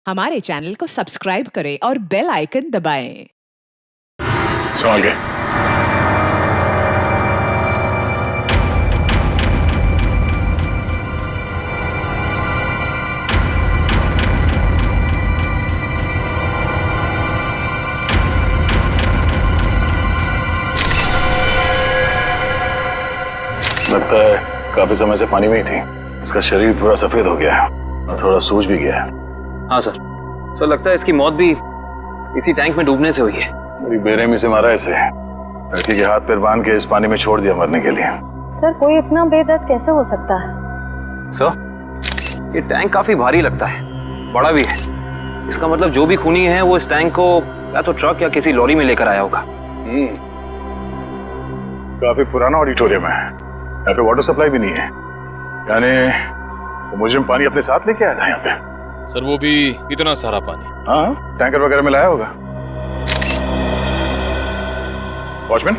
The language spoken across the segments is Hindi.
हमारे चैनल को सब्सक्राइब करें और बेल आइकन दबाएं। संभाल के। लगता है काफी समय से पानी में ही थी। इसका शरीर पूरा सफेद हो गया है और थोड़ा सूज भी गया है। हाँ सर, लगता है इसकी मौत भी इसी टैंक में डूबने से हुई है। बड़ी बेरहमी से मारा इसे। लड़की के हाथ पैर बांध के इस पानी में छोड़ दिया मरने के लिए। सर, कोई इतना बेदर्द कैसे हो सकता है? सर, ये टैंक काफी भारी लगता है, बड़ा भी है। इसका मतलब जो भी खूनी है वो इस टैंक को या तो ट्रक या किसी लॉरी में लेकर आया होगा। काफी पुराना ऑडिटोरियम है, यहाँ पे वाटर सप्लाई भी नहीं है। यानी वो मुजरिम पानी अपने साथ लेके आया था यहाँ पे। सर, वो भी इतना सारा पानी? हाँ, टैंकर वगैरह में लाया होगा। वॉचमैन,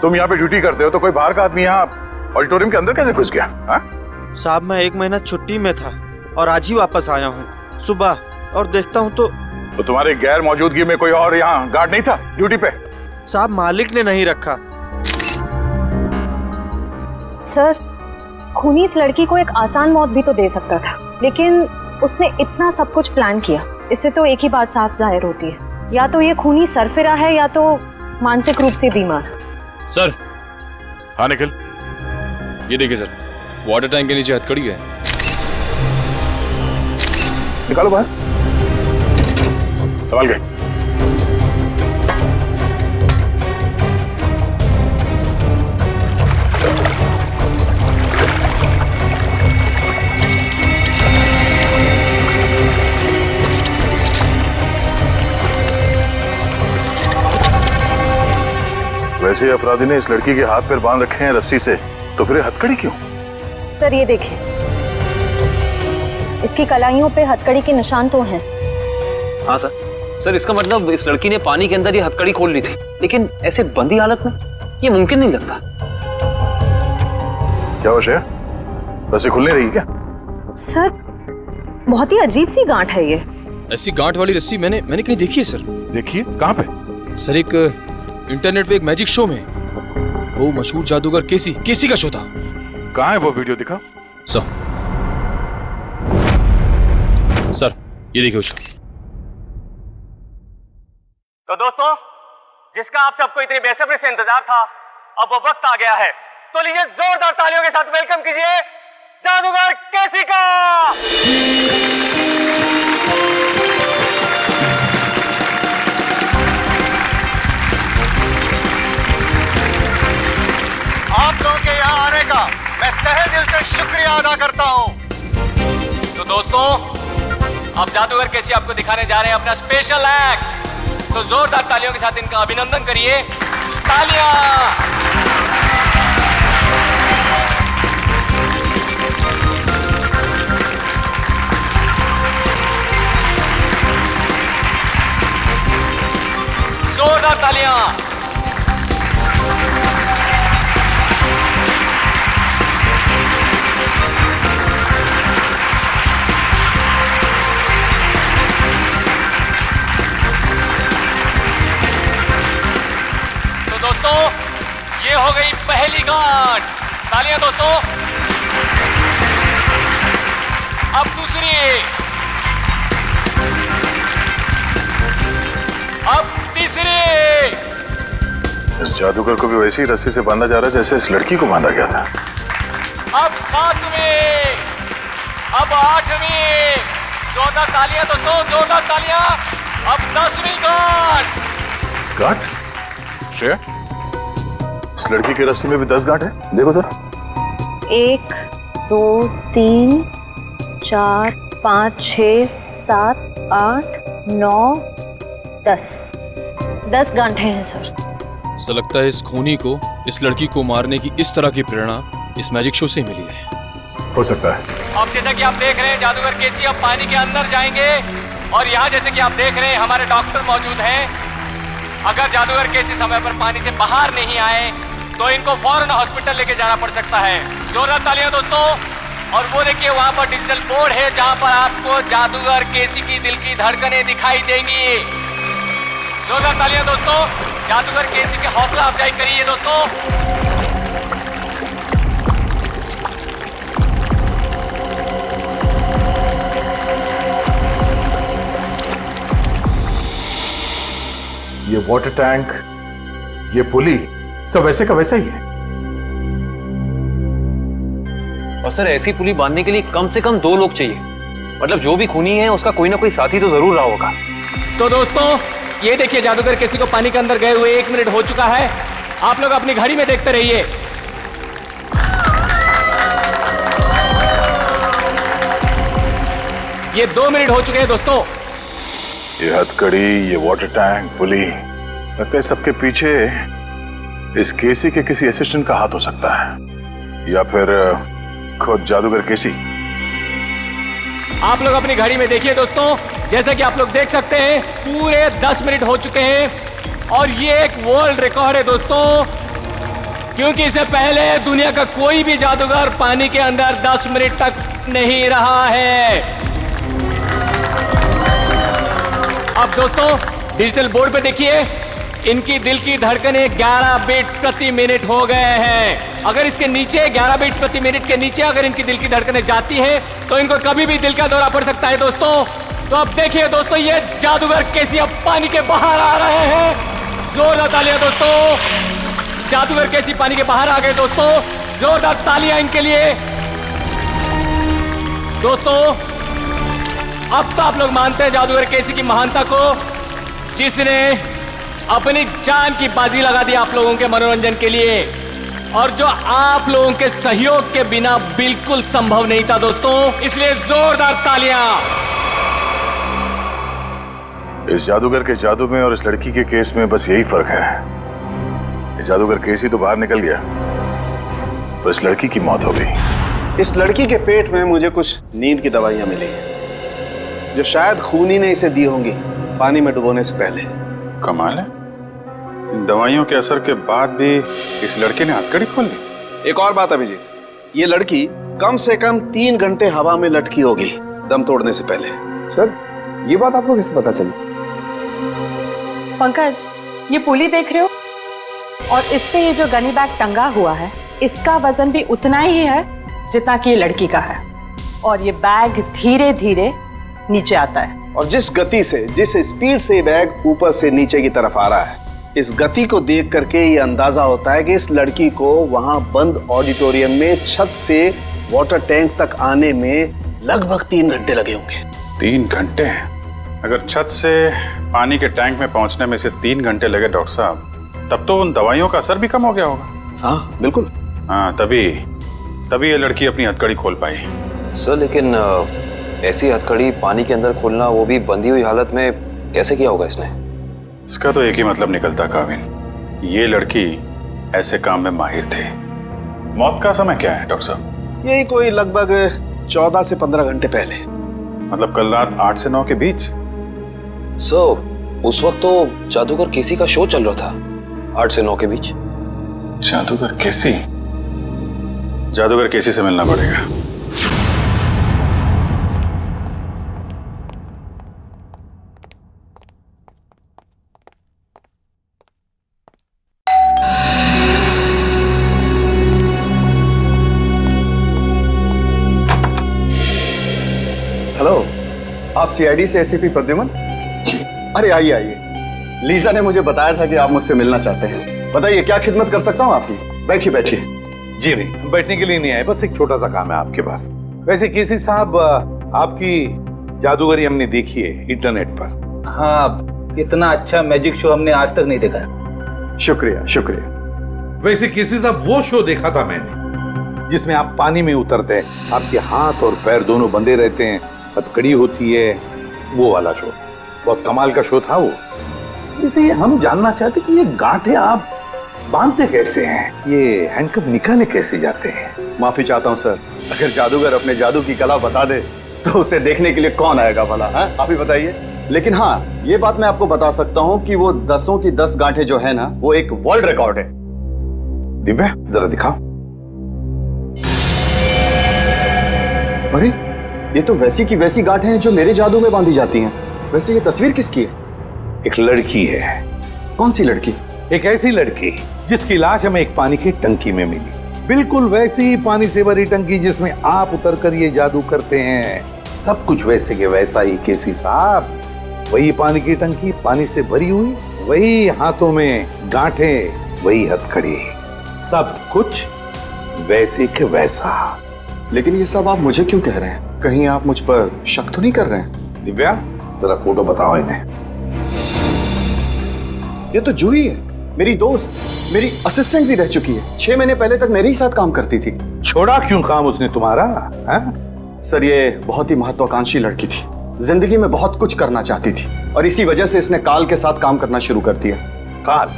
तुम यहाँ पे ड्यूटी करते हो तो कोई बाहर का आदमी यहाँ ऑडिटोरियम के अंदर कैसे घुस गया? हाँ साहब, मैं 1 महीना छुट्टी में था और आज ही वापस आया हूँ सुबह, और देखता हूँ तो तुम्हारी गैर मौजूदगी में कोई और यहाँ गार्ड नहीं था ड्यूटी पे? साहब, मालिक ने नहीं रखा। सर, खूनी इस लड़की को एक आसान मौत भी तो दे सकता था, लेकिन उसने इतना सब कुछ प्लान किया। इससे तो एक ही बात साफ जाहिर होती है, या तो ये खूनी सरफिरा है या तो मानसिक रूप से बीमार। सर, हाँ निखिल, ये देखिए सर, वाटर टैंक के नीचे हथकड़ी है। निकालो बाहर, संभाल के। वैसे अपराधी ने इस लड़की के हाथ पैर बांध रखे हैं रस्सी से, तो फिर हथकड़ी क्यों? सर, ये देखिए, इसकी कलाइयों पे हथकड़ी के निशान तो हैं। हाँ सर, इसका मतलब इस लड़की ने पानी के अंदर ये हथकड़ी खोल ली थी, लेकिन ऐसे बंदी हालत में ये मुमकिन नहीं लगता। क्या वश है? रस्सी खुल नहीं रही क्या? सर, बहुत ही अजीब सी गांठ है ये। ऐसी गांठ वाली रस्सी मैंने कहीं देखी है सर। देखिए, कहाँ पे? सर, एक इंटरनेट पे एक मैजिक शो में, वो मशहूर जादूगर केसी का शो था। कहाँ है वो वीडियो? दिखा सर, ये देखिए शो। तो दोस्तों, जिसका आप सबको इतनी बेसब्री से इंतजार था, अब वो वक्त आ गया है। तो लीजिए जोरदार तालियों के साथ वेलकम कीजिए जादूगर केसी का। आप लोगों के यहाँ आने का मैं तहे दिल से शुक्रिया अदा करता हूँ। तो दोस्तों, अब जादूगर केसी आपको दिखाने जा रहे हैं अपना स्पेशल एक्ट। तो जोरदार तालियों के साथ इनका अभिनंदन करिए। तालियां। जोरदार तालियां। दोस्तों, ये हो गई पहली गांठ। तालियां दोस्तों। अब दूसरी, अब तीसरी। इस जादूगर को भी वैसी रस्सी से बांधा जा रहा है जैसे इस लड़की को बांधा गया था। अब 7वीं, अब 8वीं। जोरदार तालियां दोस्तों, जोरदार तालियां। अब 10वीं गांठ। गांठ? श्रेया, इस लड़की की रस्सी में भी 10 गांठ है। देखो जरा। 1 2 3 4 5 6 7 8 9 10 गांठें हैं सर। सर, लगता है इस खूनी को इस लड़की को मारने की इस तरह की प्रेरणा इस मैजिक शो से मिली है। हो सकता है। अब जैसा कि आप देख रहे हैं, जादूगर केसी अब पानी के अंदर जाएंगे और यहाँ जैसे कि आप देख रहे हैं हमारे डॉक्टर मौजूद हैं। अगर जादूगर केसी समय पर पानी से बाहर नहीं आए तो इनको फौरन हॉस्पिटल लेके जाना पड़ सकता है। जोरदार तालियां दोस्तों। और वो देखिए वहां पर डिजिटल बोर्ड है जहां पर आपको जादूगर केसी की दिल की धड़कनें दिखाई देंगी। जोरदार तालियां दोस्तों, जादूगर केसी की हौसला अफजाई करिए दोस्तों। ये वाटर टैंक, ये पुली, सब वैसे का वैसा ही है। और सर ऐसी पुली बांधने के लिए कम से कम 2 लोग चाहिए। मतलब जो भी खूनी है उसका कोई ना कोई साथी तो जरूर रहा होगा। तो दोस्तों ये देखिए जादूगर केसी को पानी के अंदर गए हुए 1 मिनट हो चुका है। आप लोग अपनी घड़ी में देखते रहिए। ये 2 मिनट हो चुके हैं दोस्तों। ये हथकड़ी, ये वाटर टैंक, पुली, लगता है सबके पीछे इस केसी के किसी असिस्टेंट का हाथ हो सकता है, या फिर खुद जादूगर केसी। आप लोग अपनी घड़ी में देखिए दोस्तों, जैसा कि आप लोग देख सकते हैं पूरे 10 मिनट हो चुके हैं और ये एक वर्ल्ड रिकॉर्ड है दोस्तों, क्योंकि इससे पहले दुनिया का कोई भी जादूगर पानी के अंदर 10 मिनट तक नहीं रहा है। अब दोस्तों डिजिटल बोर्ड पे देखिए, इनकी दिल की धड़कनें 11 बीट्स प्रति मिनट हो गए हैं। अगर इसके नीचे 11 बीट्स प्रति मिनट के नीचे अगर इनकी दिल की धड़कनें जाती हैं तो इनको कभी भी दिल का दौरा पड़ सकता है दोस्तों। तो अब देखिए दोस्तों, ये जादूगर केसी अब पानी के बाहर आ रहे हैं। जोरदार तालियां दोस्तों, जादूगर केसी पानी के बाहर आ गए दोस्तों। जोरदार तालियां इनके लिए दोस्तों। अब तो आप लोग मानते हैं जादूगर केसी की महानता को, जिसने अपनी जान की बाजी लगा दी आप लोगों के मनोरंजन के लिए, और जो आप लोगों के सहयोग के बिना बिल्कुल संभव नहीं था दोस्तों। इसलिए जोरदार तालियां। इस जादूगर के जादू में और इस लड़की के केस में बस यही फर्क है, ये जादूगर केसी तो बाहर निकल गया, तो इस लड़की की मौत हो गई। इस लड़की के पेट में मुझे कुछ नींद की दवाइयां मिली हैं, जो शायद खूनी ने इसे दी होंगी पानी में डुबोने से पहले। कमाल है, इन दवाइयों के असर के बाद भी इस लड़के ने हथकड़ी खोल ली। एक और बात अभिजीत, ये लड़की कम से कम 3 घंटे हवा में लटकी होगी दम तोड़ने से पहले। सर ये बात आपको कैसे पता चली? पंकज, ये पुली देख रहे हो, और इस पे ये जो गनी बैग टंगा हुआ है, इसका वजन भी उतना ही है जितना कि ये लड़की का है, और ये बैग धीरे धीरे नीचे आता है। और जिस गति से, जिस स्पीड से ये बैग ऊपर से नीचे की तरफ आ रहा है, इस गति को देख करके ये अंदाजा होता है कि इस लड़की को वहां बंद ऑडिटोरियम में छत से वाटर टैंक तक आने में लगभग 3 घंटे लगे होंगे। 3 घंटे? अगर छत से पानी के टैंक में पहुंचने में से 3 घंटे लगे डॉक्टर साहब, तब तो उन दवाइयों का असर भी कम हो गया होगा। हाँ बिल्कुल। हाँ, तभी ये लड़की अपनी हथकड़ी खोल पाई। सर लेकिन ऐसी हथकड़ी पानी के अंदर खोलना, वो भी बंधी हुई हालत में, कैसे किया होगा इसने? इसका तो एक ही मतलब निकलता काविन, ये लड़की ऐसे काम में माहिर थी। मौत का समय क्या है डॉक्टर साहब? यही कोई लगभग 14 से 15 घंटे पहले। मतलब कल रात 8 से 9 के बीच? सर उस वक्त तो जादूगर केसी का शो चल रहा था, 8 से 9 के बीच। जादूगर केसी? जादूगर केसी से मिलना पड़ेगा। हेलो, आप सीआईडी से एसीपी प्रद्युमन? अरे आइए आइए, लीजा ने मुझे बताया था कि आप मुझसे मिलना चाहते हैं। बताइए क्या खिदमत कर सकता हूँ आपकी? बैठिए बैठिए। जी नहीं, हम बैठने के लिए नहीं आए, बस एक छोटा सा काम है आपके पास। वैसे केसी साहब, आपकी जादूगरी हमने देखी है इंटरनेट पर। हाँ, इतना अच्छा मैजिक शो हमने आज तक नहीं देखा। शुक्रिया शुक्रिया। वैसे केसी साहब, वो शो देखा था मैंने जिसमें आप पानी में उतरते हैं, आपके हाथ और पैर दोनों बंधे रहते हैं, हथकड़ी होती है, वो वाला शो बहुत कमाल का शो था वो। इसे हम जानना चाहते कि ये गांठें आप बांधते कैसे हैं, ये हैंडकफ निकाले कैसे जाते हैं? माफी चाहता हूँ सर, अगर जादूगर अपने जादू की कला बता दे तो उसे देखने के लिए कौन आएगा भला? आप ही बताइए। लेकिन हाँ, ये बात मैं आपको बता सकता हूँ कि वो 10 की 10 गांठें जो है ना, वो एक वर्ल्ड रिकॉर्ड है। दिव्या जरा दिखाओ। अरे ये तो वैसी की वैसी गांठें हैं जो मेरे जादू में बांधी जाती हैं। वैसे ये तस्वीर किसकी है? एक लड़की है। कौन सी लड़की? एक ऐसी लड़की जिसकी लाश हमें एक पानी की टंकी में मिली, बिल्कुल वैसी ही पानी से भरी टंकी जिसमें आप उतरकर ये जादू करते हैं। सब कुछ वैसे के वैसा ही केसी साहब। वही पानी की टंकी पानी से भरी हुई, वही हाथों में गांठें, वही हथकड़ी, सब कुछ वैसे के वैसा। लेकिन ये सब आप मुझे क्यों कह रहे हैं? कहीं आप मुझ पर शक तो नहीं कर रहे हैं? दिव्या जरा फोटो बताओ इन्हें। ये तो जूही है, मेरी दोस्त, मेरी असिस्टेंट भी रह चुकी है। 6 महीने पहले तक मेरे ही साथ काम करती थी। छोड़ा क्यों काम उसने तुम्हारा? सर ये बहुत ही महत्वाकांक्षी लड़की थी, जिंदगी में बहुत कुछ करना चाहती थी और इसी वजह से इसने काल के साथ काम करना शुरू कर दिया। काल?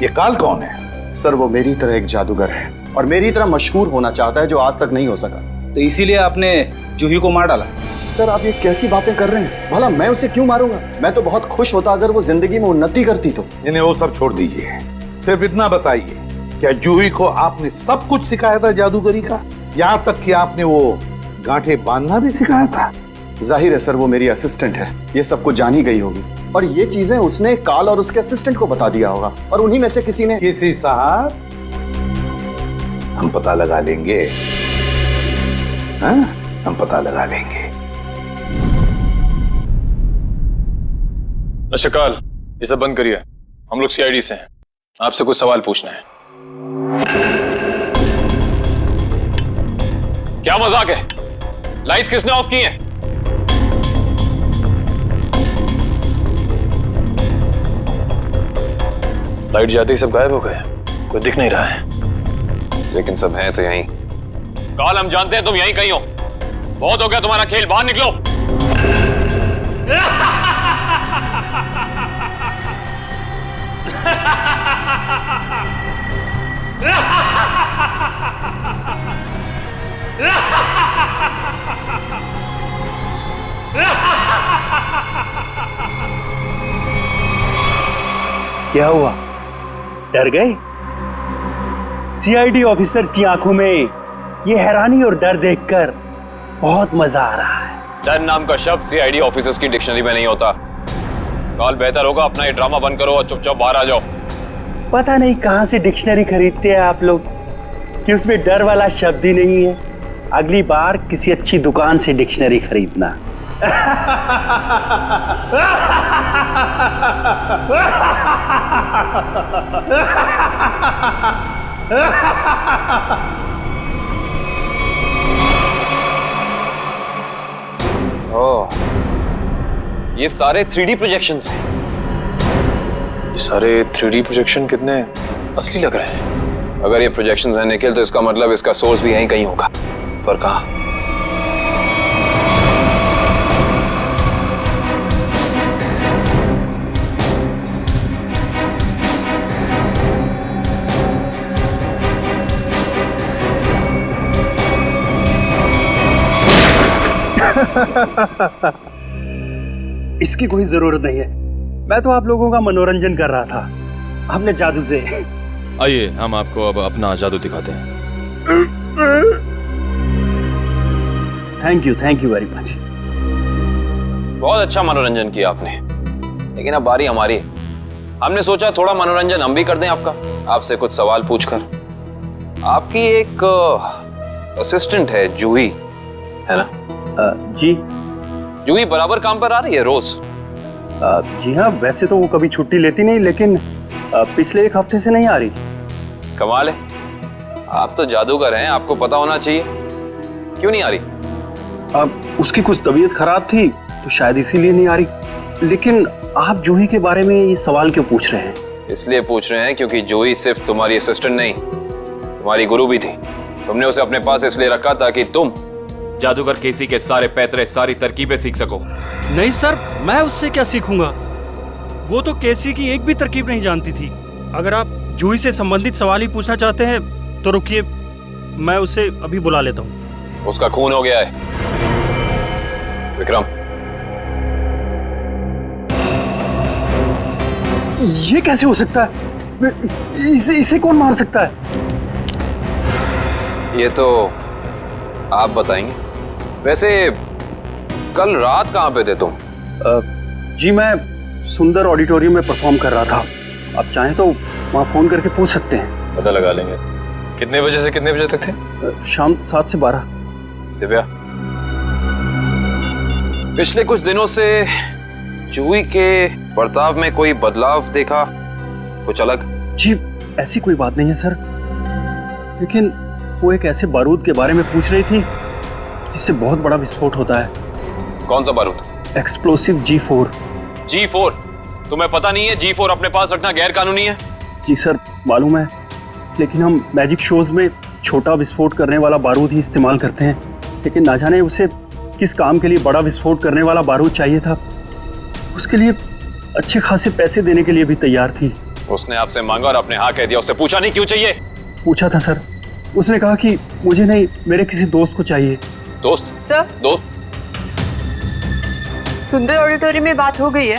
ये काल कौन है? सर वो मेरी तरह एक जादूगर है और मेरी तरह मशहूर होना चाहता है, जो आज तक नहीं हो सका। तो इसीलिए आपने जूही को मार डाला? सर आप ये कैसी बातें कर रहे हैं? भला मैं उसे क्यों मारूंगा? मैं तो बहुत खुश होता अगर वो जिंदगी में उन्नति करती तो। इन्हें वो सब छोड़ दीजिए, सिर्फ इतना बताइए, क्या जूही को आपने सब कुछ सिखाया था जादूगरी का? यहाँ तक कि आपने वो गांठें बांधना भी सिखाया था? जाहिर है सर वो मेरी असिस्टेंट है, ये सब कुछ जान ही गई होगी और ये चीजें उसने काल और उसके असिस्टेंट को बता दिया होगा और उन्हीं में से किसी ने। किसी साहब हम पता लगा लेंगे, हाँ? हम पता लगा लेंगे। शकाल, ये सब बंद करिए। हम लोग सीआईडी से हैं, आपसे कुछ सवाल पूछना है। क्या मजाक है? लाइट्स किसने ऑफ की हैं? लाइट जाते ही सब गायब हो गए, कोई दिख नहीं रहा है। लेकिन सब हैं तो यहीं। काल हम जानते हैं तुम यहीं कहीं हो। बहुत हो गया तुम्हारा खेल, बाहर निकलो। क्या हुआ? डर गए? सीआईडी ऑफिसर्स की आंखों में ये हैरानी और डर देखकर बहुत मजा आ रहा है। डर नाम का शब्द सीआईडी ऑफिसर्स की डिक्शनरी में नहीं होता। काल बेहतर होगा अपना ये ड्रामा बंद करो और चुपचाप बाहर आ जाओ। पता नहीं कहां से डिक्शनरी खरीदते हैं आप लोग कि उसमें डर वाला शब्द ही नहीं है। अगली बार किसी अच्छी दुकान से डिक्शनरी खरीदना। ओह, ये सारे 3D प्रोजेक्शंस हैं। ये सारे 3D प्रोजेक्शन कितने असली लग रहे हैं। अगर ये प्रोजेक्शंस हैं निखिल, तो इसका मतलब इसका सोर्स भी यहीं कहीं होगा। पर कहाँ? इसकी कोई जरूरत नहीं है, मैं तो आप लोगों का मनोरंजन कर रहा था अपने जादू से। आइए हम आपको अब अपना जादू दिखाते हैं। Thank you very much. बहुत अच्छा मनोरंजन किया आपने, लेकिन अब बारी हमारी है। हमने सोचा थोड़ा मनोरंजन हम भी कर दें आपका, आपसे कुछ सवाल पूछकर। आपकी एक असिस्टेंट है जूही, है ना? जी। जूही बराबर काम पर आ रही है रोज? जी हाँ, वैसे तो वो कभी छुट्टी लेती नहीं, लेकिन पिछले 1 हफ्ते से नहीं आ रही। कमाल है, आप तो जादूगर हैं, आपको पता होना चाहिए। क्यों नहीं आ रही? उसकी कुछ तबीयत खराब थी तो शायद इसीलिए नहीं आ रही। लेकिन आप जूही के बारे में ये सवाल क्यों पूछ रहे हैं? इसलिए पूछ रहे हैं क्योंकि जूही सिर्फ तुम्हारी असिस्टेंट नहीं, तुम्हारी गुरु भी थी। तुमने उसे अपने पास इसलिए रखा ताकि तुम जादूगर केसी के सारे पैतरे, सारी तरकीबें सीख सको। नहीं सर, मैं उससे क्या सीखूंगा? वो तो केसी की एक भी तरकीब नहीं जानती थी। अगर आप जूही से संबंधित सवाल ही पूछना चाहते हैं तो रुकिए, मैं उसे अभी बुला लेता हूँ। उसका खून हो गया है। विक्रम, ये कैसे हो सकता है? इसे कौन मार सकता है? ये तो आप बताएंगे। वैसे कल रात कहाँ पे थे तुम? जी मैं सुंदर ऑडिटोरियम में परफॉर्म कर रहा था। आप चाहें तो वहाँ फोन करके पूछ सकते हैं। पता लगा लेंगे। कितने बजे से कितने बजे तक थे? शाम 7 से 12। दिव्या, पिछले कुछ दिनों से जूही के बर्ताव में कोई बदलाव देखा? कुछ अलग? जी ऐसी कोई बात नहीं है सर, लेकिन वो एक ऐसे बारूद के बारे में पूछ रही थी जिससे बहुत बड़ा विस्फोट होता है। कौन सा बारूद? Explosive G4। G4? तुम्हें पता नहीं है G4 अपने पास रखना गैर कानूनी है? जी सर मालूम है, लेकिन हम मैजिक शोज में छोटा विस्फोट करने वाला बारूद ही इस्तेमाल करते हैं। लेकिन ना जाने उसे किस काम के लिए बड़ा विस्फोट करने वाला बारूद चाहिए था। उसके लिए अच्छे खासे पैसे देने के लिए भी तैयार थी। उसने आपसे मांगा और आपने हाँ कह दिया। उससे पूछा नहीं क्यों चाहिए? पूछा था सर, उसने कहा कि मुझे नहीं, मेरे किसी दोस्त को चाहिए। दोस्त? सर, दोस्त? सुंदर ऑडिटोरियम में बात हो गई है,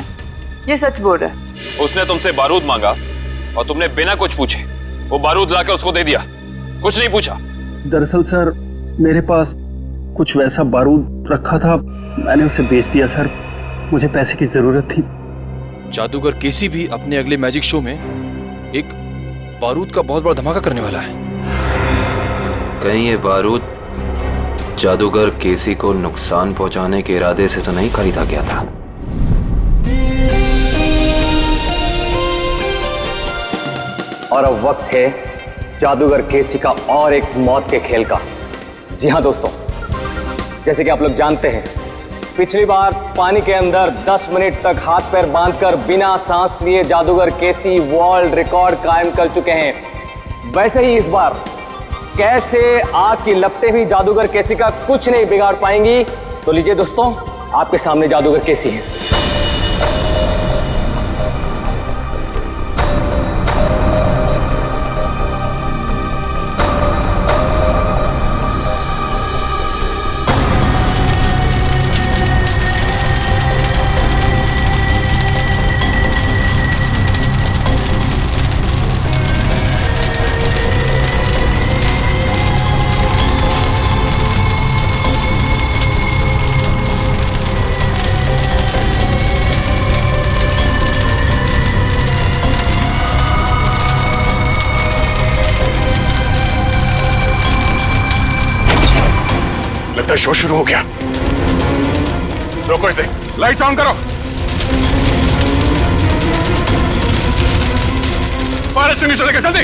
ये सच बोल रहा है। उसने तुमसे बारूद मांगा और तुमने बिना कुछ पूछे वो बारूद लाकर उसको दे दिया, कुछ नहीं पूछा। दरअसल सर मेरे पास कुछ वैसा बारूद रखा था, मैंने उसे बेच दिया सर। मुझे पैसे की जरूरत थी। जादूगर केसी भी अपने अगले मैजिक शो में एक बारूद का बहुत बड़ा धमाका करने वाला है। कहीं ये बारूद जादूगर केसी को नुकसान पहुंचाने के इरादे से तो नहीं खरीदा गया था? और अब वक्त है जादूगर केसी का और एक मौत के खेल का। जी हाँ दोस्तों, जैसे कि आप लोग जानते हैं, पिछली बार पानी के अंदर 10 मिनट तक हाथ पैर बांधकर बिना सांस लिए जादूगर केसी वर्ल्ड रिकॉर्ड कायम कर चुके हैं। वैसे ही इस बार कैसे आग की लपटें भी जादूगर केसी का कुछ नहीं बिगाड़ पाएंगी। तो लीजिए दोस्तों, आपके सामने जादूगर केसी है। लगता है शो शुरू हो गया। रोको इसे, लाइट्स ऑन करो। फायर एक्सटिंग्विशर लेकर जल्दी।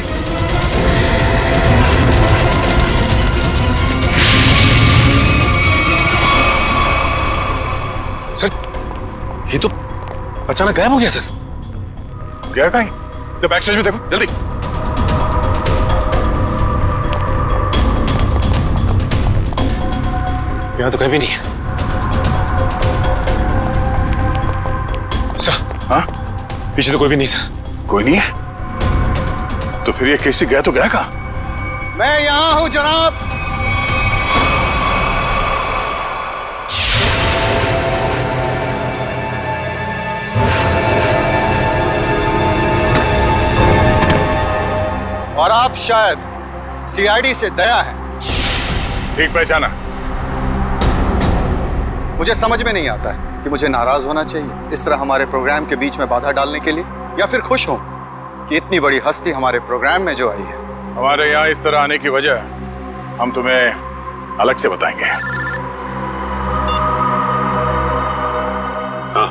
सर, ये तो अचानक गायब हो गया सर। गया कहीं? तो बैक स्टेज में देखो जल्दी। यहाँ तो कहीं भी नहीं है। सर, हाँ? पीछे तो कोई भी नहीं सर। कोई नहीं है? तो फिर ये केसी गया तो गया कहाँ? मैं यहाँ हूँ जनाब। और आप शायद सीआईडी से दया है। ठीक पहचाना। मुझे समझ में नहीं आता है कि मुझे नाराज होना चाहिए इस तरह हमारे प्रोग्राम के बीच में बाधा डालने के लिए, या फिर खुश हूं कि इतनी बड़ी हस्ती हमारे प्रोग्राम में जो आई है। हमारे यहाँ इस तरह आने की वजह हम तुम्हें अलग से बताएंगे। हाँ,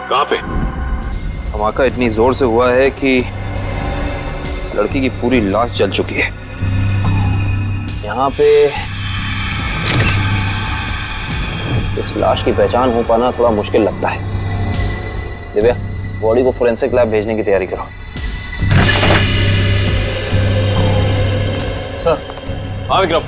कहाँ पे? धमाका इतनी जोर से हुआ है कि इस लड़की की पूरी लाश जल चुकी है। यहाँ पे इस लाश की पहचान हो पाना थोड़ा मुश्किल लगता है। दिव्या, बॉडी को फोरेंसिक लैब भेजने की तैयारी करो। सर। हाँ विक्रम।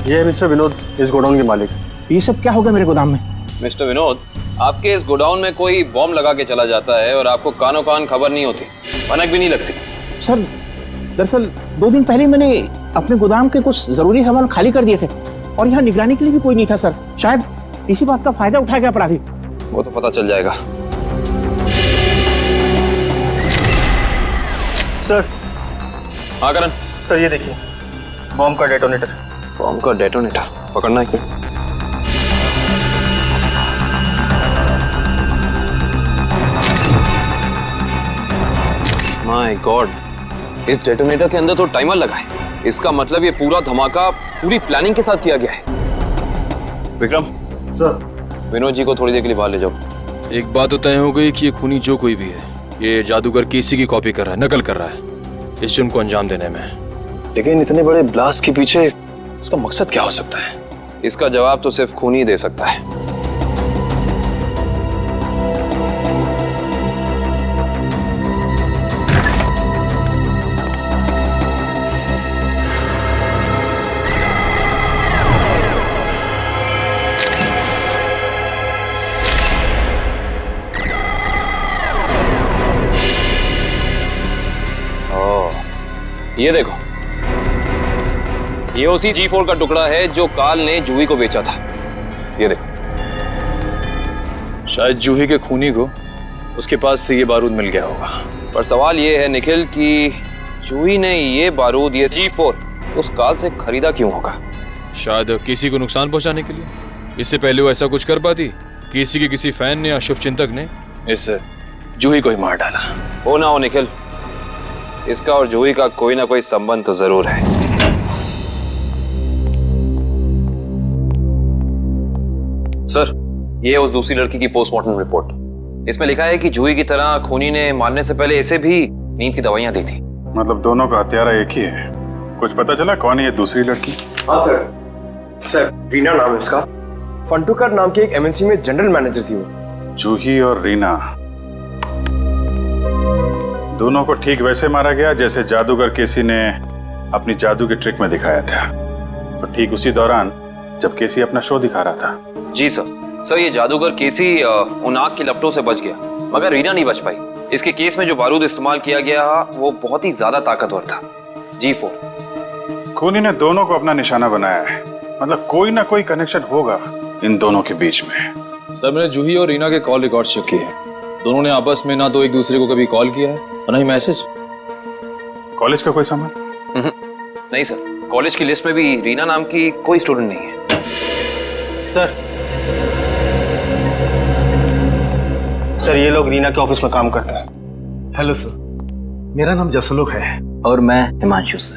ये है मिस्टर विनोद, इस गोडाउन के मालिक। ये सब क्या होगा मेरे गोदाम में? मिस्टर विनोद, आपके इस गोडाउन में कोई बॉम्ब लगा के चला जाता है और आपको कानों कान खबर नहीं होती, भनक भी नहीं लगती। सर, दरअसल 2 दिन पहले मैंने अपने गोदाम के कुछ जरूरी सामान खाली कर दिए थे और यहाँ निगरानी के लिए भी कोई नहीं था सर। शायद इसी बात का फायदा उठा गया अपराधी। वो तो पता चल जाएगा। सर। हाँ करण। सर ये देखिए, बॉम्ब का डेटोनेटर। बॉम्ब का डेटोनेटर? पकड़ना है क्या? माय गॉड, इस डेटोनेटर के अंदर तो टाइमर लगा है। इसका मतलब ये पूरा धमाका पूरी प्लानिंग के साथ किया गया है। विक्रम सर, विनोद जी को थोड़ी देर के लिए बाहर ले जाओ। एक बात तो तय हो गई कि ये खूनी जो कोई भी है, ये जादूगर केसी की कॉपी कर रहा है, नकल कर रहा है इस जुर्म को अंजाम देने में। लेकिन इतने बड़े ब्लास्ट के पीछे इसका मकसद क्या हो सकता है? इसका जवाब तो सिर्फ खूनी ही दे सकता है। ये देखो, ये उसी G4 का टुकड़ा है जो काल ने जूही को बेचा था। ये देखो, शायद जूही के खूनी को उसके पास से ये बारूद मिल गया होगा। पर सवाल ये है निखिल कि जूही ने ये बारूद, ये G4 उस काल से खरीदा क्यों होगा? शायद किसी को नुकसान पहुंचाने के लिए। इससे पहले वो ऐसा कुछ कर पाती? किसी के किसी फैन ने या शुभचिंतक ने इस जूही को ही मार डाला। हो ना हो निखिल, इसका और जूही का कोई ना कोई संबंध तो जरूर है। सर, ये है उस दूसरी लड़की की पोस्टमार्टम रिपोर्ट। इसमें लिखा है कि जूही की तरह खूनी ने मारने से पहले इसे भी नींद की दवाइयां दी थी। मतलब दोनों का हत्यारा एक ही है। कुछ पता चला कौन है ये दूसरी लड़की? हाँ सर, रीना नाम है इसका। फंटूकर नाम की एक एमएनसी में जनरल मैनेजर थी वो। जूही और रीना दोनों को ठीक वैसे मारा गया जैसे जादूगर केसी ने अपनी जादू के ट्रिक में दिखाया था। तो ठीक उसी दौरान जब केसी अपना शो दिखा रहा था। जी सर, ये जादूगर केसी उन आग की लपटों से बच गया, मगर रीना नहीं बच पाई। इसके केस में जो बारूद इस्तेमाल किया गया वो बहुत ही ज्यादा ताकतवर था, G4। खूनी ने दोनों को अपना निशाना बनाया है। मतलब कोई ना कोई कनेक्शन होगा इन दोनों के बीच में। सर, मैंने जूही और रीना के कॉल रिकॉर्ड चेक किए हैं। दोनों ने आपस में ना तो एक दूसरे को कभी कॉल किया है और ना ही मैसेज। कॉलेज का कोई संबंध? नहीं सर, कॉलेज की लिस्ट में भी रीना नाम की कोई स्टूडेंट नहीं है। सर, ये लोग रीना के ऑफिस में काम करते हैं। हेलो सर, मेरा नाम जसलोक है। और मैं हिमांशु सर।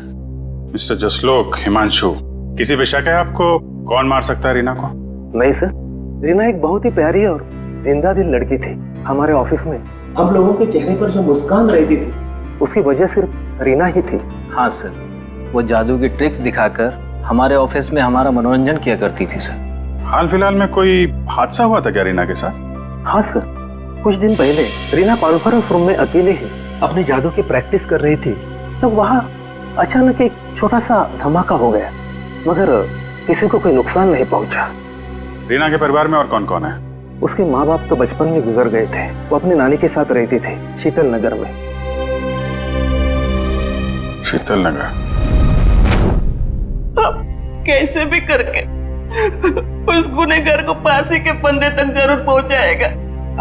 मिस्टर जसलोक, हिमांशु, किसी पे शक है आपको कौन मार सकता है रीना को? नहीं सर, रीना एक बहुत ही प्यारी और जिंदा दिल लड़की थी। हमारे ऑफिस में हम लोगों के चेहरे पर जो मुस्कान रहती थी उसकी वजह सिर्फ रीना ही थी। हाँ सर, वो जादू की ट्रिक्स दिखाकर हमारे ऑफिस में हमारा मनोरंजन किया करती थी सर। हाल फिलहाल में कोई हादसा हुआ था क्या रीना के साथ? हाँ सर, कुछ दिन पहले रीना कॉन्फ्रेंस रूम में अकेले ही अपने जादू की प्रैक्टिस कर रही थी, तब वहाँ अचानक एक छोटा सा धमाका हो गया, मगर किसी को कोई नुकसान नहीं पहुंचा। रीना के परिवार में और कौन कौन है? उसके माँ बाप तो बचपन में गुजर गए थे। वो अपनी नानी के साथ रहती थी शीतल नगर में। शीतल नगर? अब कैसे भी करके उस गुनहगार को फांसी के फंदे तक जरूर पहुंचाएगा।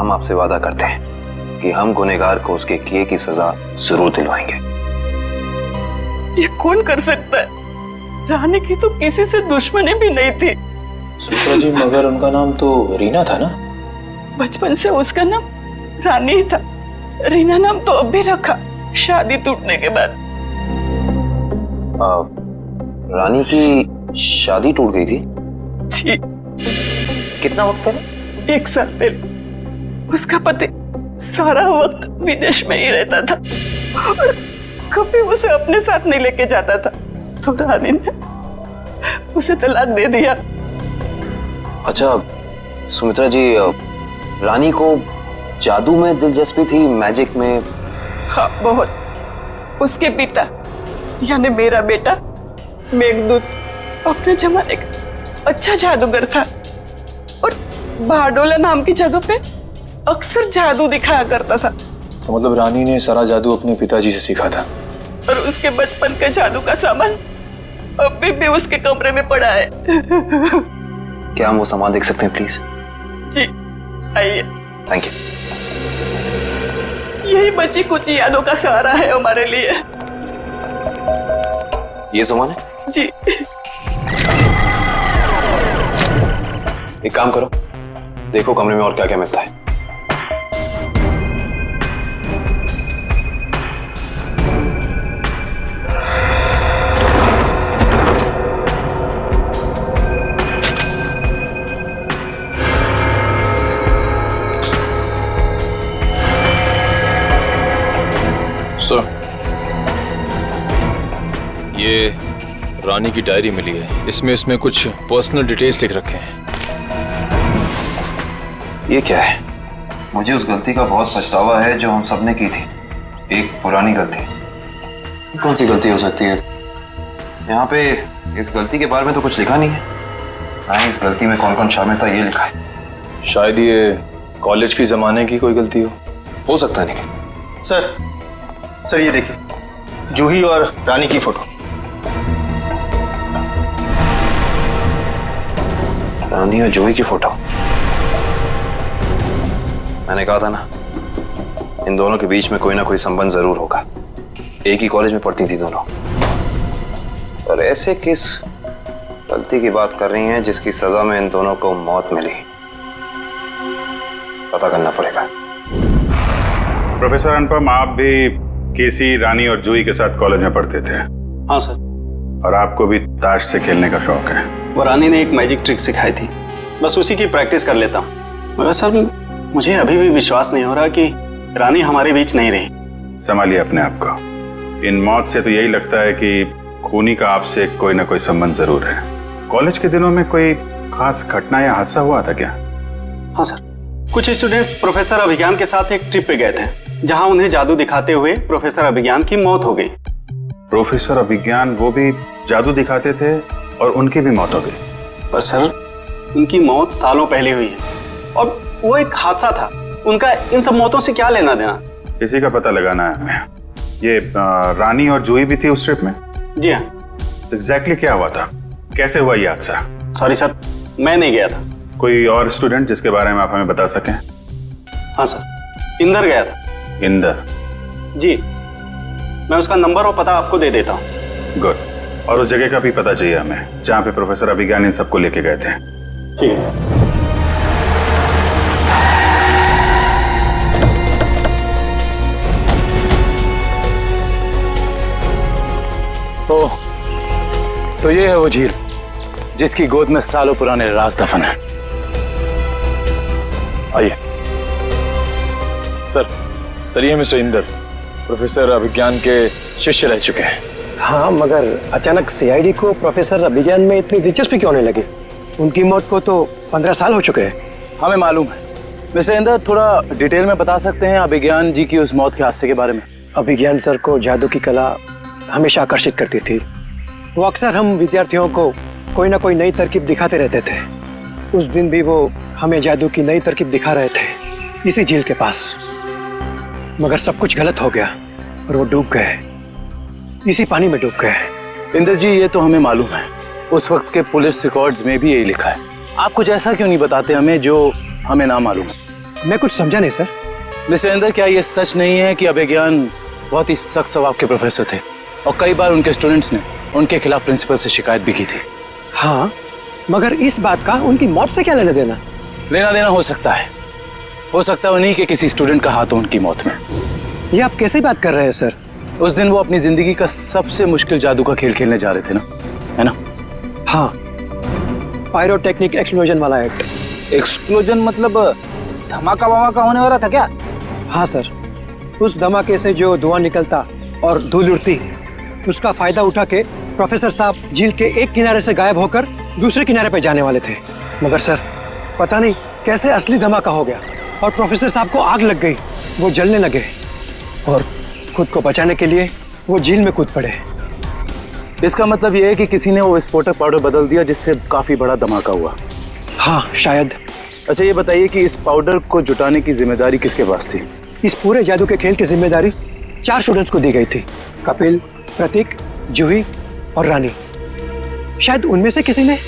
हम आपसे वादा करते हैं कि हम गुनहगार को उसके किए की सजा जरूर दिलवाएंगे। ये कौन कर सकता है? रानी की तो किसी से दुश्मनी भी नहीं थी। सुप्रा जी, मगर उनका नाम तो रीना था ना? बचपन से उसका नाम रानी ही था। रीना नाम तो अब भी रखा, शादी टूटने के बाद। रानी की शादी टूट गई थी? जी। कितना वक्त पहले? 1 साल पहले। उसका पति सारा वक्त विदेश में ही रहता था और कभी उसे अपने साथ नहीं लेके जाता था, तो रानी ने उसे तलाक दे दिया। अच्छा सुमित्रा जी, रानी को जादू में दिलचस्पी थी, मैजिक में? हाँ, बहुत। उसके पिता यानी मेरा बेटा मेघदूत अपने जमाने का अच्छा जादूगर था और बारडोला नाम की जगह पे अक्सर जादू दिखाया करता था। तो मतलब रानी ने सारा जादू अपने पिताजी से सीखा था? और उसके बचपन के जादू का सामान अभी भी उसके कमरे में पड़ा है। क्या हम वो सामान देख सकते हैं प्लीज? जी आइए। Thank you. यही बची कुछ यादों का सहारा है हमारे लिए। ये सामान है? जी। एक काम करो, देखो कमरे में और क्या क्या मिलता है। सर, ये रानी की डायरी मिली है। इसमें कुछ पर्सनल डिटेल्स लिख रखे हैं। ये क्या है? मुझे उस गलती का बहुत पछतावा है जो हम सबने की थी। एक पुरानी गलती। कौन सी गलती हो सकती है? यहाँ पे इस गलती के बारे में तो कुछ लिखा नहीं है। हाँ, इस गलती में कौन कौन शामिल था ये लिखा है। शायद ये कॉलेज की जमाने की कोई गलती हो सकता है। निखिल सर ये देखिए, जूही और रानी की फोटो। रानी और जूही की फोटो? मैंने कहा था ना, इन दोनों के बीच में कोई ना कोई संबंध जरूर होगा। एक ही कॉलेज में पढ़ती थी दोनों। और ऐसे किस गलती की बात कर रही हैं जिसकी सजा में इन दोनों को मौत मिली? पता करना पड़ेगा। प्रोफेसर अनुपम, आप भी केसी, रानी और जूही के साथ कॉलेज में पढ़ते थे? हाँ सर। और आपको भी ताश से खेलने का शौक है? वो रानी ने एक मैजिक ट्रिक सिखाई थी, बस उसी की प्रैक्टिस कर लेता हूँ। मगर सर, मुझे अभी भी विश्वास नहीं हो रहा कि रानी हमारे बीच नहीं रही। संभालिए अपने आप को। इन मौत से तो यही लगता है कि खूनी का आपसे कोई ना कोई संबंध जरूर है। कॉलेज के दिनों में कोई खास घटना या हादसा हुआ था क्या? हाँ सर, कुछ स्टूडेंट्स प्रोफेसर अभिज्ञान के साथ एक ट्रिप पे गए थे, जहां उन्हें जादू दिखाते हुए प्रोफेसर अभिज्ञान की मौत हो गई। प्रोफेसर अभिज्ञान वो भी जादू दिखाते थे और उनकी भी मौत हो गई? पर सर, उनकी मौत सालों पहले हुई है और वो एक हादसा था। उनका इन सब मौतों से क्या लेना देना? किसी का पता लगाना है हमें। ये रानी और जूही भी थी उस ट्रिप में? जी हाँ। एग्जैक्टली क्या हुआ था? कैसे हुआ ये हादसा? सॉरी सर, मैं नहीं गया था। कोई और स्टूडेंट जिसके बारे में आप हमें बता सकें? हाँ सर, इंदर गया था। इंदर? जी, मैं उसका नंबर और पता आपको दे देता हूँ। गुड। और उस जगह का भी पता चाहिए हमें जहाँ पे प्रोफेसर अभिज्ञान इन सबको लेके गए थे। ठीक है सर। तो ये है वो झील जिसकी गोद में सालों पुराने राज दफन है। आइए। सर ये मिस्टर इंदर प्रोफेसर अभिज्ञान के शिष्य रह चुके हैं। हाँ, मगर अचानक सीआईडी को प्रोफेसर अभिज्ञान में इतनी दिलचस्पी क्यों नहीं लगी? उनकी मौत को तो 15 साल हो चुके हैं। हमें मालूम है। मिस्टर इंदर, थोड़ा डिटेल में बता सकते हैं अभिज्ञान जी की उस मौत के हादसे के बारे में? अभिज्ञान सर को जादू की कला हमेशा आकर्षित करती थी। वो अक्सर हम विद्यार्थियों को कोई ना कोई नई तरकीब दिखाते रहते थे। उस दिन भी वो हमें जादू की नई तरकीब दिखा रहे थे इसी झील के पास। मगर सब कुछ गलत हो गया और वो डूब गए, इसी पानी में डूब गए। इंदर जी, ये तो हमें मालूम है। उस वक्त के पुलिस रिकॉर्ड्स में भी यही लिखा है। आप कुछ ऐसा क्यों नहीं बताते हमें जो हमें ना मालूम है? मैं कुछ समझा नहीं सर। मिस्टर इंदर, क्या ये सच नहीं है कि अभिज्ञान बहुत ही सख्त स्वभाव के प्रोफेसर थे और कई बार उनके स्टूडेंट्स ने उनके खिलाफ प्रिंसिपल से शिकायत भी की थी? हाँ, मगर इस बात का उनकी मौत से क्या लेना देना? लेना देना हो सकता है उन्हीं के किसी स्टूडेंट का हाथ हो उनकी मौत में। ये आप कैसे बात कर रहे हैं सर? उस दिन वो अपनी जिंदगी का सबसे मुश्किल जादू का खेल खेलने जा रहे थे ना, है ना? हाँ, पायरोटेक्निक एक्सप्लोजन वाला एक्ट। एक्सप्लोजन मतलब धमाका वमाका होने वाला था क्या? हाँ सर, उस धमाके से जो धुआं निकलता और धूल उड़ती, उसका फायदा उठा के प्रोफेसर साहब झील के एक किनारे से गायब होकर दूसरे किनारे पर जाने वाले थे। मगर सर, पता नहीं कैसे असली धमाका हो गया और प्रोफेसर साहब को आग लग गई। वो जलने लगे और खुद को बचाने के लिए वो झील में कूद पड़े। इसका मतलब ये है कि किसी ने वो विस्फोटक पाउडर बदल दिया जिससे काफी बड़ा धमाका हुआ। हाँ, शायद। अच्छा, ये बताइए कि इस पाउडर को जुटाने की जिम्मेदारी किसके पास थी? इस पूरे जादू के खेल की जिम्मेदारी 4 स्टूडेंट्स को दी गई थी। कपिल, प्रतीक, जूही और रानी। शायद उनमें से किसी ने।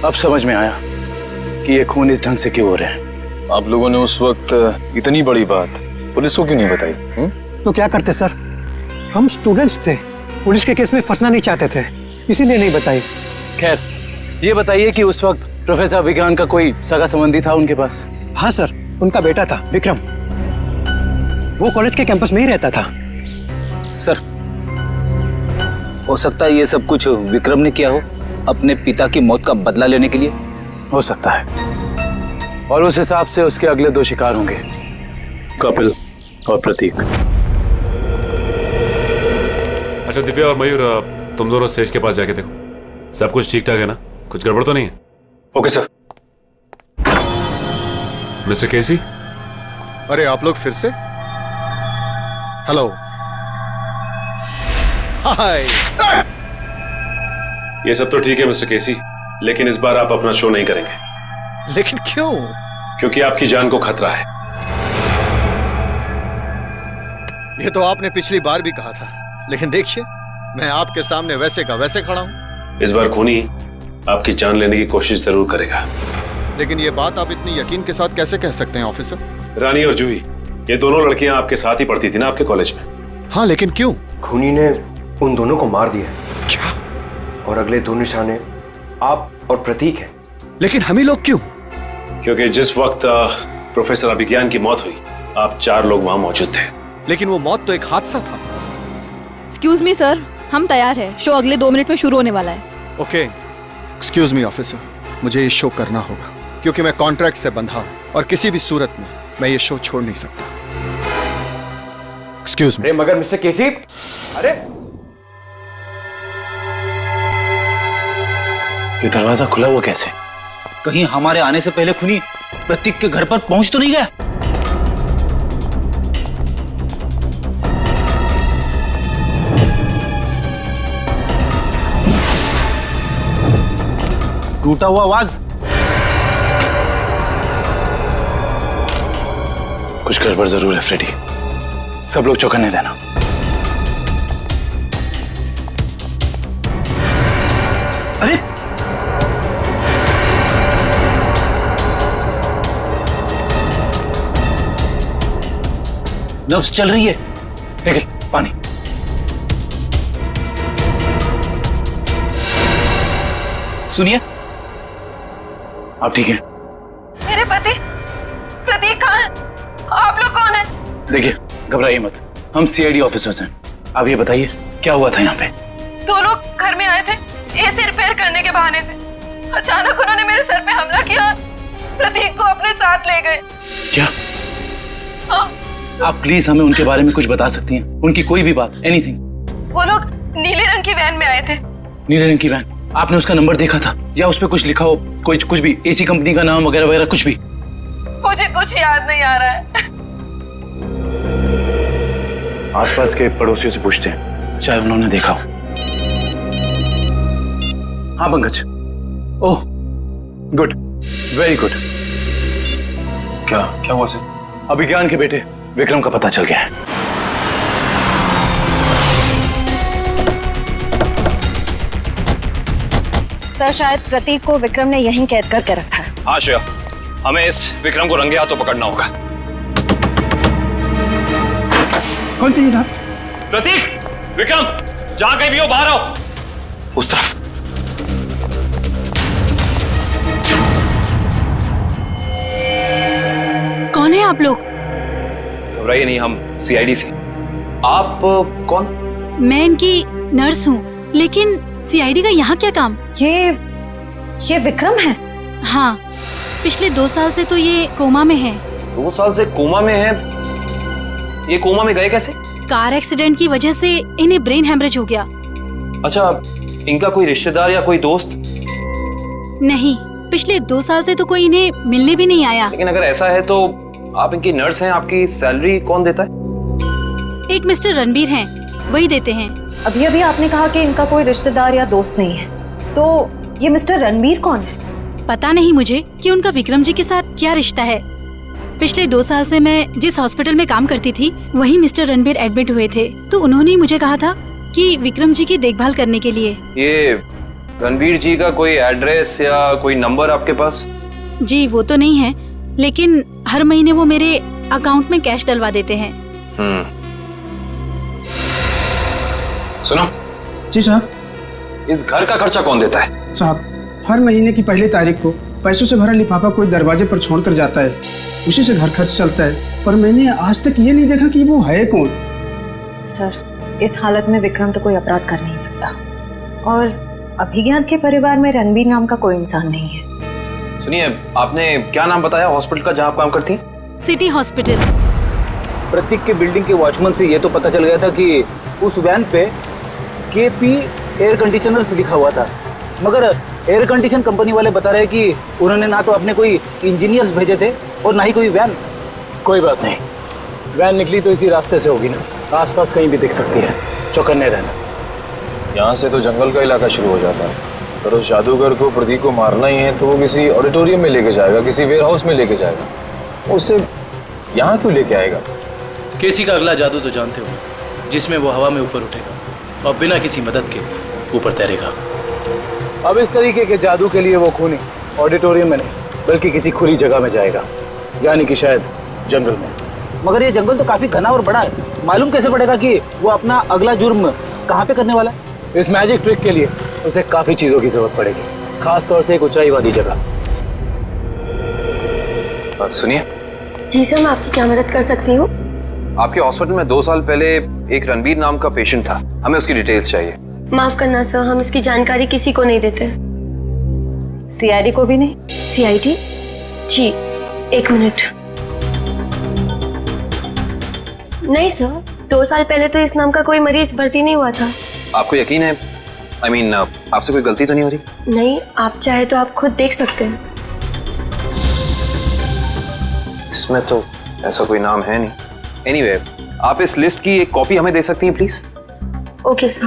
अब समझ में आया कि ये खून इस ढंग से क्यों हो रहे हैं। आप लोगों ने उस वक्त इतनी बड़ी बात पुलिस को क्यों नहीं बताई? तो क्या करते सर, हम स्टूडेंट्स थे, पुलिस के केस में फंसना नहीं चाहते थे, इसीलिए नहीं बताई। खैर, ये बताइए कि उस वक्त प्रोफेसर अभिज्ञान का कोई सगा संबंधी था उनके पास? हाँ सर, उनका बेटा था विक्रम, वो कॉलेज के कैंपस में ही रहता था। सर, हो सकता है ये सब कुछ विक्रम ने किया हो अपने पिता की मौत का बदला लेने के लिए। हो सकता है, और उस हिसाब से उसके अगले 2 शिकार होंगे, कपिल और प्रतीक। अच्छा दिव्या और मयूर, तुम दोनों स्टेज के पास जाके देखो सब कुछ ठीक ठाक है ना, कुछ गड़बड़ तो नहीं है? Okay sir. मिस्टर केसी। अरे आप लोग फिर से? हेलो, हाय। ये सब तो ठीक है मिस्टर केसी, लेकिन इस बार आप अपना शो नहीं करेंगे। लेकिन क्यों? क्योंकि आपकी जान को खतरा है। ये तो आपने पिछली बार भी कहा था, लेकिन देखिए मैं आपके सामने वैसे का वैसे खड़ा हूं। इस बार खूनी आपकी जान लेने की कोशिश जरूर करेगा। लेकिन ये बात आप इतनी यकीन के साथ कैसे कह सकते हैं ऑफिसर? रानी और जूही, ये दोनों लड़कियां आपके साथ ही पढ़ती थी ना आपके कॉलेज में? हाँ, लेकिन क्यों? खूनी ने उन दोनों को मार दिया। क्या? और अगले 2 निशाने आप और प्रतीक हैं। लेकिन हम ही लोग क्यों? क्योंकि जिस वक्त प्रोफेसर अभिज्ञान की मौत हुई, आप 4 लोग वहां मौजूद थे। लेकिन वो मौत तो एक हादसा था। एक्सक्यूज मी सर, हम तैयार हैं। शो अगले 2 मिनट में शुरू होने वाला है। ओके, एक्सक्यूज मी ऑफिसर, मुझे ये शो करना होगा क्योंकि मैं कॉन्ट्रैक्ट से बंधा हूं और किसी भी सूरत में मैं ये शो छोड़ नहीं सकता। Excuse me. मगर मिस्टर केसी, अरे ये दरवाजा खुला हुआ कैसे? कहीं हमारे आने से पहले खूनी प्रतीक के घर पर पहुंच तो नहीं गया? टूटा हुआ आवाज। कुछ गड़बड़ जरूर है फ्रेडी, सब लोग चौकन्ने रहना। अरे नर्व्स चल रही है। निकल, पानी। सुनिए, आप ठीक हैं? मेरे पति प्रतीक कहाँ है? आप लोग कौन हैं? देखिए, घबराइए मत, हम सीआईडी ऑफिसर्स हैं। आप ये बताइए क्या हुआ था यहाँ पे? 2 लोग घर में आए थे एसी रिपेयर करने के बहाने से। अचानक उन्होंने मेरे सर पे हमला किया और प्रतीक को अपने साथ ले गए। क्या? हाँ। आप प्लीज हमें उनके बारे में कुछ बता सकती हैं? उनकी कोई भी बात, एनीथिंग। वो लोग नीले रंग की वैन में आए थे। नीले रंग की वैन? आपने उसका नंबर देखा था या उस पर कुछ लिखा हो, कुछ भी, एसी कंपनी का नाम वगैरह वगैरह कुछ भी? मुझे कुछ याद नहीं आ रहा है। आसपास के पड़ोसियों से पूछते हैं, शायद उन्होंने देखा हो। हाँ Pankaj. Oh good, very good. क्या हुआ सर? अभिज्ञान के बेटे विक्रम का पता चल गया है। सर, शायद प्रतीक को विक्रम ने यहीं कैद करके रखा है। हाँ श्रेया, हमें इस विक्रम को रंगे हाथों पकड़ना होगा। कौन चाहिए साहब? प्रतीक, विक्रम, जहां कहीं भी हो बाहर आओ। उस तरफ। कौन है आप लोग? घबराइए नहीं, हम सीआईडी से। आप कौन? मैं इनकी नर्स हूँ, लेकिन सीआईडी का यहाँ क्या काम? ये विक्रम है? हाँ, पिछले 2 साल से तो ये कोमा में है। 2 साल से कोमा में है? ये कोमा में गए कैसे? कार एक्सीडेंट की वजह से इन्हें ब्रेन हेमरेज हो गया। अच्छा, इनका कोई रिश्तेदार या कोई दोस्त? नहीं, पिछले 2 साल से तो कोई इन्हें मिलने भी नहीं आया। लेकिन अगर ऐसा है तो आप इनकी नर्स हैं, आपकी सैलरी कौन देता है? एक मिस्टर रणबीर हैं, वही देते हैं। अभी अभी आपने कहा कि इनका कोई रिश्तेदार या दोस्त नहीं है, तो ये मिस्टर रणबीर कौन है? पता नहीं मुझे कि उनका विक्रम जी के साथ क्या रिश्ता है। पिछले 2 साल से मैं जिस हॉस्पिटल में काम करती थी, वहीं मिस्टर रणबीर एडमिट हुए थे, तो उन्होंने मुझे कहा था कि विक्रम जी की देखभाल करने के लिए। ये रणबीर जी का कोई एड्रेस या कोई नंबर आपके पास? जी वो तो नहीं है, लेकिन हर महीने वो मेरे अकाउंट में कैश डलवा देते हैं। सुनो जी साहब। इस घर का खर्चा कौन देता है? साहब, हर महीने की 1 तारीख को पैसों से भरा लिफाफा कोई दरवाजे पर छोड़कर जाता है, उसी से घर खर्च चलता है, पर मैंने आज तक ये नहीं देखा कि वो है कौन। सर, इस हालत में विक्रम तो कोई अपराध कर नहीं सकता, और अभिज्ञान के परिवार में रणबीर नाम का कोई इंसान नहीं है। सुनिए, आपने क्या नाम बताया हॉस्पिटल का जहां आप काम करती? City hospital. प्रतीक के बिल्डिंग के वॉचमैन से ये तो पता चल गया था कि उस वैन पे केपी एयर कंडीशनर्स लिखा हुआ था, मगर एयर कंडीशन कंपनी वाले बता रहे कि उन्होंने ना तो अपने कोई इंजीनियर्स भेजे थे और ना ही कोई वैन। कोई बात नहीं, वैन निकली तो इसी रास्ते से होगी ना, आसपास कहीं भी दिख सकती है, चौकन्ने रहना। यहाँ से तो जंगल का इलाका शुरू हो जाता है, पर उस जादूगर को प्रतीक को मारना ही है तो वो किसी ऑडिटोरियम में लेके जाएगा, किसी वेयर हाउस में लेके जाएगा, उसे यहाँ क्यों लेके आएगा? केसी का अगला जादू तो जानते हो, जिसमें वो हवा में ऊपर उठेगा और बिना किसी मदद के ऊपर तैरेगा। अब इस तरीके के जादू के लिए वो खूनी ऑडिटोरियम में नहीं बल्कि किसी खुली जगह में जाएगा, यानी कि शायद जंगल में। मगर ये जंगल तो काफी घना और बड़ा है, मालूम कैसे पड़ेगा कि वो अपना अगला जुर्म कहाँ पे करने वाला है? इस मैजिक ट्रिक के लिए उसे काफी चीजों की जरूरत पड़ेगी, खास तौर से एक ऊंचाई वाली जगह। सुनिए जी सर, मैं आपकी क्या मदद कर सकती हूँ? आपके हॉस्पिटल में 2 साल पहले एक रणबीर नाम का पेशेंट था, हमें उसकी डिटेल्स चाहिए। माफ करना सर, हम इसकी जानकारी किसी को नहीं देते। सीआईडी को भी नहीं? सीआईडी? जी, 1 मिनट। नहीं सर, 2 साल पहले तो इस नाम का कोई मरीज भर्ती नहीं हुआ था। आपको यकीन है? I mean, आपसे कोई गलती तो नहीं हो रही? नहीं, आप चाहे तो आप खुद देख सकते हैं। इसमें तो ऐसा कोई नाम है नहीं। Anyway, आप इस लिस्ट की एक कॉपी हमें दे सकती हैं please? Okay sir.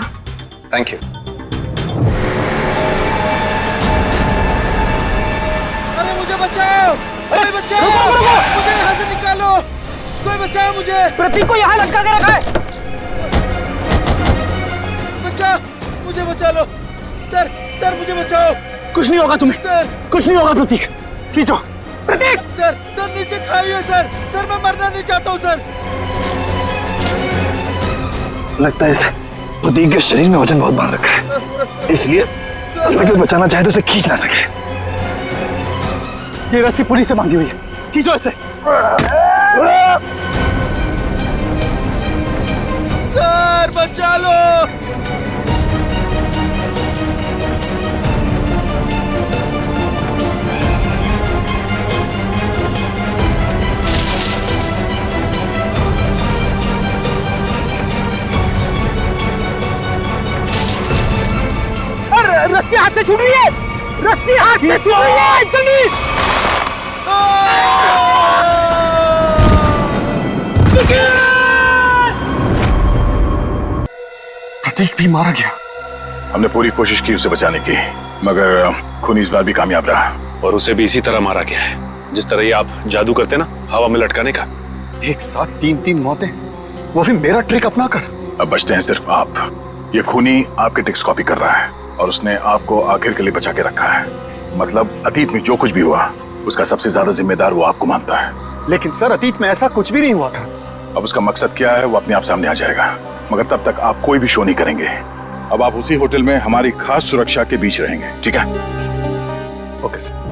Thank you. अरे मुझे बचाओ, कोई बचाओ, मुझे यहाँ से निकालो, कोई बचाओ मुझे। प्रतीक को यहाँ लटका के रखा है। बचाओ, मुझे बचा लो सर, सर मुझे बचाओ। कुछ नहीं होगा तुम्हें सर, कुछ नहीं होगा प्रतीक, खींचो। प्रतीक! सर, सर नीचे खाइए सर, सर मैं मरना नहीं चाहता हूँ सर। लगता है इसे प्रतीक के शरीर में वजन बहुत बांध रखा है, इसलिए अगर बचाना चाहे तो इसे खींच ना सके। ये रस्सी पुलिस से बांधी हुई है, खींचो इसे। सर बचा लो। रस्सी हाथ से छूट रही है, रस्सी हाथ से छूट रही है, जल्दी। प्रतीक भी मारा गया। हमने पूरी कोशिश की उसे बचाने की, मगर खूनी इस बार भी कामयाब रहा। और उसे भी इसी तरह मारा गया है, जिस तरह ये आप जादू करते ना, हवा में लटकाने का। एक साथ 3-3 मौतें, वो भी मेरा ट्रिक अपना कर। अब बचते हैं सिर्फ आप। ये खूनी आपके ट्रिक्स कॉपी कर रहा है और उसने आपको आखिर के लिए बचा के रखा है। मतलब अतीत में जो कुछ भी हुआ उसका सबसे ज्यादा जिम्मेदार वो आपको मानता है। लेकिन सर, अतीत में ऐसा कुछ भी नहीं हुआ था। अब उसका मकसद क्या है वो अपने आप सामने आ जाएगा, मगर तब तक आप कोई भी शो नहीं करेंगे। अब आप उसी होटल में हमारी खास सुरक्षा के बीच रहेंगे, ठीक है? Okay sir.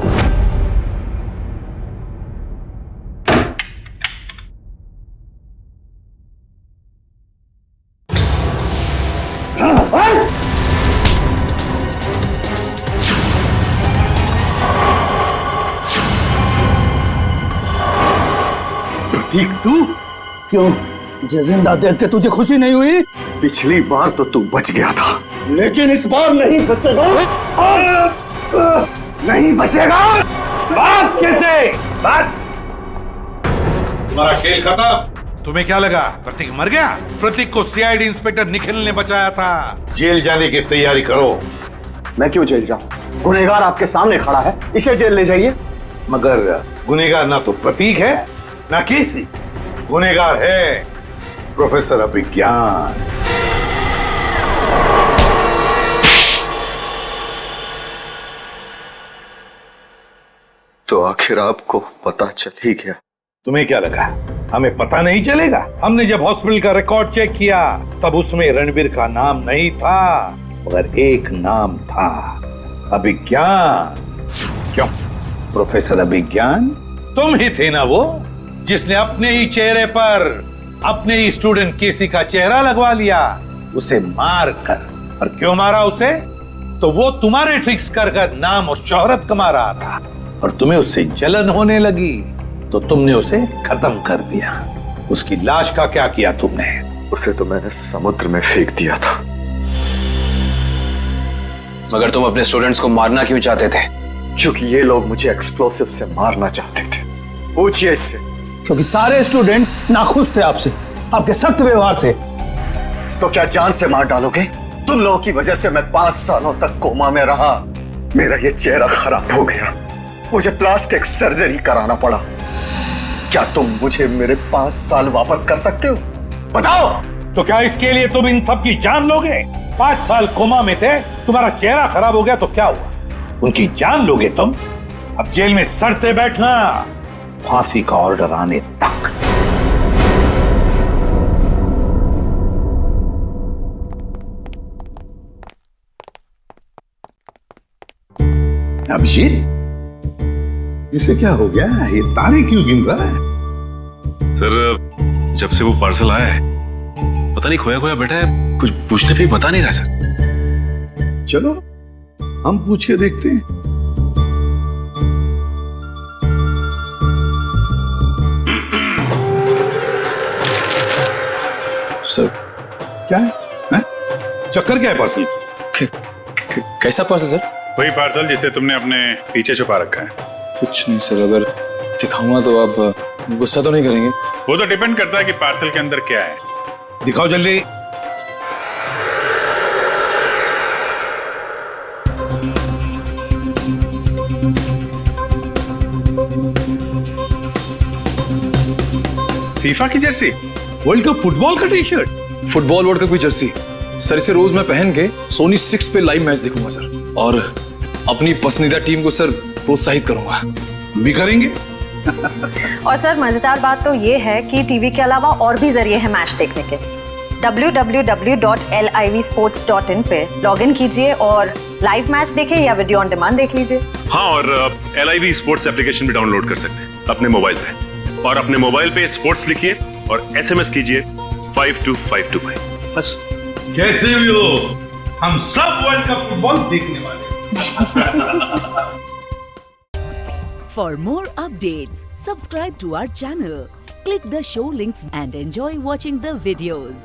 प्रतीक तू क्यों? जिंदा देख के तुझे खुशी नहीं हुई? पिछली बार तो तू बच गया था, लेकिन इस बार नहीं बचेगा, नहीं बचेगा। बस कैसे? बस तुम्हारा खेल खत्म। तुम्हें क्या लगा प्रतीक मर गया? प्रतीक को सीआईडी इंस्पेक्टर निखिल ने बचाया था। जेल जाने की तैयारी करो। मैं क्यों जेल जाऊं? गुनहगार आपके सामने खड़ा है, इसे जेल ले जाइए। मगर गुनहगार ना तो प्रतीक है ना केसी, गुनहगार है प्रोफेसर अभिज्ञान। तो आखिर आपको पता चल ही गया। तुम्हें क्या लगा हमें पता नहीं चलेगा? हमने जब हॉस्पिटल का रिकॉर्ड चेक किया तब उसमें रणबीर का नाम नहीं था, मगर एक नाम था, अभिज्ञान। क्यों? प्रोफेसर अभिज्ञान, तुम ही थे ना वो जिसने अपने ही चेहरे पर अपने ही स्टूडेंट केसी का चेहरा लगवा लिया, उसे मार कर। और क्यों मारा उसे? तो वो तुम्हारे ट्रिक्स कर नाम और शोहरत कमा रहा था और तुम्हें उससे जलन होने लगी, तो तुमने उसे खत्म कर दिया। उसकी लाश का क्या किया तुमने? उसे तो मैंने समुद्र में फेंक दिया था। मगर तुम अपने स्टूडेंट्स को मारना क्यों चाहते थे? क्योंकि ये लोग मुझे एक्सप्लोसिव से मारना चाहते थे। पूछिए इससे। क्योंकि सारे स्टूडेंट्स नाखुश थे आपसे, आपके सख्त व्यवहार से। तो क्या जान से मार डालोगे? तुम लोगों की वजह से मैं 5 सालों तक कोमा में रहा। मेरा ये चेहरा खराब हो गया, मुझे प्लास्टिक सर्जरी कराना पड़ा। क्या तुम मुझे मेरे 5 साल वापस कर सकते हो? बताओ। तो क्या इसके लिए तुम इन सब की जान लोगे? 5 साल कोमा में थे, तुम्हारा चेहरा खराब हो गया तो क्या हुआ? उनकी जान लोगे तुम? अब जेल में सड़ते बैठना, फांसी का ऑर्डर आने तक। अभिजीत, इसे क्या हो गया? ये तारे क्यों गिन रहा है? सर, जब से वो पार्सल आया है पता नहीं खोया खोया बैठा है, कुछ पूछने पे बता नहीं रहा सर। चलो हम पूछ के देखते हैं। सर क्या है? चक्कर क्या है पार्सल? कैसा पार्सल सर? वही पार्सल जिसे तुमने अपने पीछे छुपा रखा है। कुछ नहीं सर, अगर दिखाऊंगा तो आप गुस्सा तो नहीं करेंगे? वो तो डिपेंड करता है कि पार्सल के अंदर क्या है। दिखाओ जल्दी। फीफा की जर्सी, वर्ल्ड कप फुटबॉल का T shirt, football world cup की जर्सी सर। इसे रोज मैं पहन के सोनी 6 पे लाइव मैच देखूंगा सर, और अपनी पसंदीदा टीम को सर प्रोत्साहित करूंगा। भी करेंगे। और सर मजेदार बात तो ये है कि टीवी के अलावा और भी जरिए हैं मैच देखने के। www.livsports.in पे लॉगिन कीजिए और लाइव मैच देखें या वीडियो ऑन डिमांड देख लीजिए। हाँ, और LIV स्पोर्ट्स एप्लीकेशन भी डाउनलोड कर सकते हैं अपने मोबाइल पे, और अपने मोबाइल पे स्पोर्ट्स लिखिए और SMS कीजिए 52525 बस। कैसे भी हो, हम सब वर्ल्ड कप फुटबॉल देखने वाले। For more updates, subscribe to our channel, click the show links and enjoy watching the videos.